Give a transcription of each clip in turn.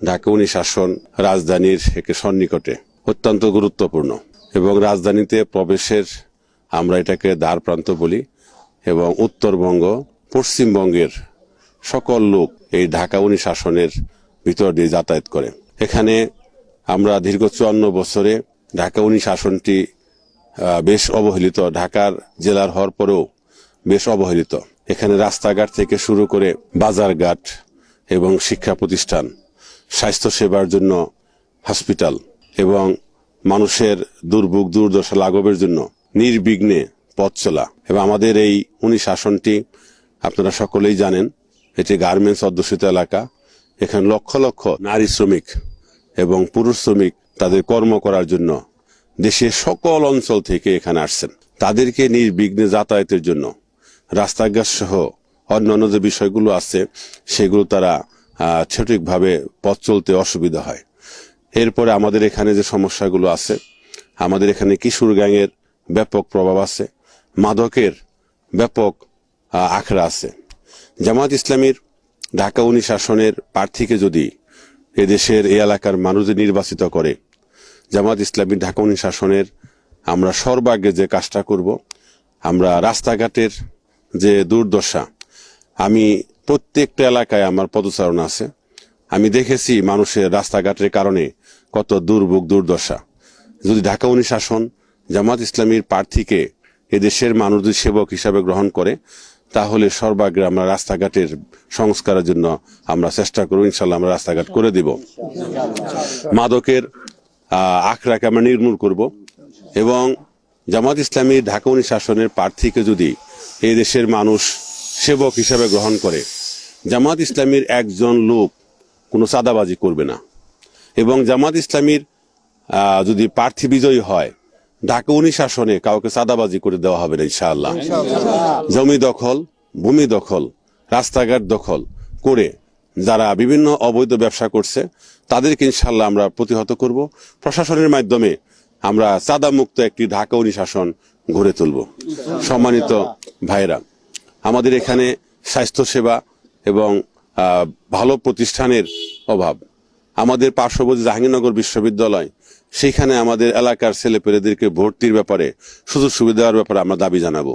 ঢাকা 19 আসন রাজধানীর একে সন্নিকটে অত্যন্ত গুরুত্বপূর্ণ এবং রাজধানীতে প্রবেশের আমরা এটাকে দ্বার প্রান্ত বলি এবং উত্তরবঙ্গ পশ্চিমবঙ্গের সকল লোক এই ঢাকা 19 আসনের ভিতর দিয়ে যাতায়াত করে। এখানে আমরা দীর্ঘ 54 বছরে ঢাকা 19 আসনটি বেশ অবহেলিত, ঢাকার জেলার হওয়ার পরেও বেশ অবহেলিত। এখানে রাস্তাঘাট থেকে শুরু করে বাজারঘাট এবং শিক্ষা প্রতিষ্ঠান, স্বাস্থ্য সেবার জন্য হসপিটাল এবং মানুষের দুর্ভোগ দুর্দশা লাঘবের জন্য নির্বিঘ্নে পথ চলা। এবং আমাদের এই 19 আসনটি আপনারা সকলেই জানেন, এটি গার্মেন্টস অধ্যুষিত এলাকা। এখানে লক্ষ লক্ষ নারী শ্রমিক এবং পুরুষ শ্রমিক তাদের কর্ম করার জন্য দেশের সকল অঞ্চল থেকে এখানে আসছেন। তাদেরকে নির্বিঘ্নে যাতায়াতের জন্য রাস্তাঘাট সহ অন্যান্য যে বিষয়গুলো আছে সেগুলো তারা সঠিকভাবে পথ চলতে অসুবিধা হয়। এরপরে আমাদের এখানে যে সমস্যাগুলো আছে, আমাদের এখানে কিশোর গ্যাংয়ের ব্যাপক প্রভাব আছে, মাদকের ব্যাপক আখড়া আছে। জামায়াত ইসলামীর ঢাকা 19 আসনের প্রার্থীকে যদি এদেশের এই এলাকার মানুষদের নির্বাচিত করে, জামায়াত ইসলামীর ঢাকা 19 আসনের আমরা সর্বাগ্রে যে কাজটা করব, আমরা রাস্তাঘাটের যে দুর্দশা, আমি প্রত্যেকটা এলাকায় আমার পদচারণা আছে, আমি দেখেছি মানুষের রাস্তাঘাটের কারণে কত দুর্ভোগ দুর্দশা। যদি ঢাকা 19 আসন জামায়াত ইসলামীর প্রার্থীকে এদেশের মানুষদের সেবক হিসাবে গ্রহণ করে, তাহলে সর্বাগ্রে আমরা রাস্তাঘাটের সংস্কারের জন্য আমরা চেষ্টা করব। ইনশাল্লাহ আমরা রাস্তাঘাট করে দিব। মাদকের আখড়াকে আমরা নির্মূল করব এবং জামায়াত ইসলামীর ঢাকা 19 আসনের প্রার্থীকে যদি এই দেশের মানুষ সেবক হিসাবে গ্রহণ করে, জামায়াত ইসলামীর একজন লোক কোনো চাঁদাবাজি করবে না এবং জামায়াত ইসলামীর যদি প্রার্থী বিজয়ী হয়, ঢাকা 19 আসনে কাউকে চাঁদাবাজি করে দেওয়া হবে না ইনশাআল্লাহ। জমি দখল, ভূমি দখল, রাস্তাঘাট দখল করে যারা বিভিন্ন অবৈধ ব্যবসা করছে তাদেরকে ইনশাআল্লাহ আমরা প্রতিহত করব। প্রশাসনের মাধ্যমে আমরা চাঁদা মুক্ত একটি ঢাকা 19 আসন গড়ে তুলব। সম্মানিত ভাইরা, আমাদের এখানে স্বাস্থ্য সেবা এবং ভালো প্রতিষ্ঠানের অভাব। আমাদের পার্শ্ববর্তী জাহাঙ্গীরনগর বিশ্ববিদ্যালয়, সেখানে আমাদের এলাকার ছেলেপেলেদেরকে ভর্তির ব্যাপারে সুযোগ সুবিধা দেওয়ার ব্যাপারে আমরা দাবি জানাবো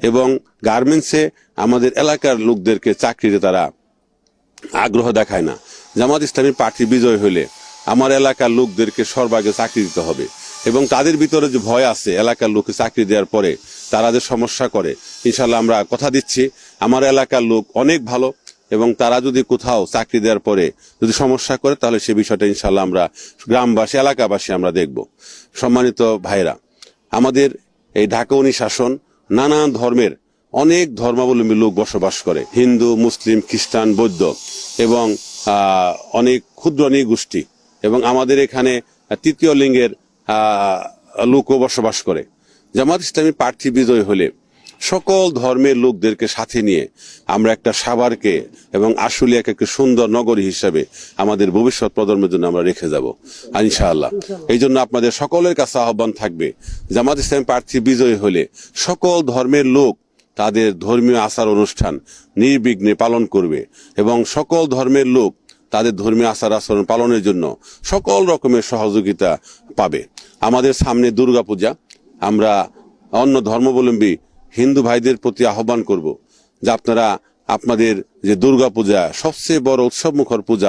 এবং গার্মেন্টসে আমাদের এলাকার লোকদেরকে চাকরিতে তারা আগ্রহ দেখায় না। জামায়াত ইসলামী প্রার্থী বিজয় হলে আমার এলাকার লোকদেরকে সর্বাগ্রে চাকরি দিতে হবে এবং তাদের ভিতরে যে ভয় আছে এলাকার লোককে চাকরি দেওয়ার পরে তারা যে সমস্যা করে, ইনশাল্লাহ আমরা কথা দিচ্ছি আমার এলাকার লোক অনেক ভালো এবং তারা যদি কোথাও চাকরি দেওয়ার পরে যদি সমস্যা করে তাহলে সে বিষয়টা ইনশাল্লাহ আমরা গ্রামবাসী এলাকাবাসী আমরা দেখব। সম্মানিত ভাইরা, আমাদের এই ঢাকা 19 আসন নানান ধর্মের অনেক ধর্মাবলম্বী লোক বসবাস করে, হিন্দু, মুসলিম, খ্রিস্টান, বৌদ্ধ এবং অনেক ক্ষুদ্র নৃগোষ্ঠী এবং আমাদের এখানে তৃতীয় লিঙ্গের লোকও বসবাস করে। জামায়াত ইসলামী প্রার্থী বিজয় হলে সকল ধর্মের লোকদেরকে সাথে নিয়ে আমরা একটা সাভারকে এবং আশুলিয়াকে একটা সুন্দর নগরী হিসাবে আমাদের ভবিষ্যৎ প্রজন্মের জন্য আমরা রেখে যাব ইনশাআল্লাহ। এই জন্য আপনাদের সকলের কাছে আহ্বান থাকবে, জামায়াত ইসলামী প্রার্থী বিজয়ী হলে সকল ধর্মের লোক তাদের ধর্মীয় আচার অনুষ্ঠান নির্বিঘ্নে পালন করবে এবং সকল ধর্মের লোক তাদের ধর্মীয় আচার আচরণ পালনের জন্য সকল রকমের সহযোগিতা পাবে। আমাদের সামনে দুর্গাপূজা, আমরা অন্য ধর্মাবলম্বী হিন্দু ভাইদের প্রতি আহ্বান করব যে আপনারা আপনাদের যে দুর্গাপূজা সবচেয়ে বড় উৎসব মুখর পূজা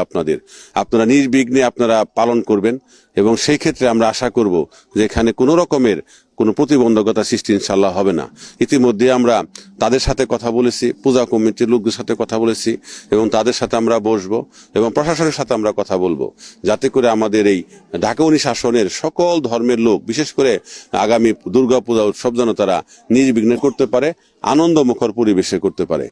আপনারা নির্বিঘ্নে আপনারা পালন করবেন এবং সেই ক্ষেত্রে আমরা আশা করব যে এখানে কোনো রকমের কোনো প্রতিবন্ধকতা সৃষ্টি ইনশাল্লাহ হবে না। ইতিমধ্যে আমরা তাদের সাথে কথা বলেছি, পূজা কমিটির লোকদের সাথে কথা বলেছি এবং তাদের সাথে আমরা বসবো এবং প্রশাসনের সাথে আমরা কথা বলবো যাতে করে আমাদের এই ঢাকা 19 আসনের সকল ধর্মের লোক বিশেষ করে আগামী দুর্গাপূজা উৎসব যেন তারা নির্বিঘ্নে করতে পারে, আনন্দমুখর পরিবেশে করতে পারে।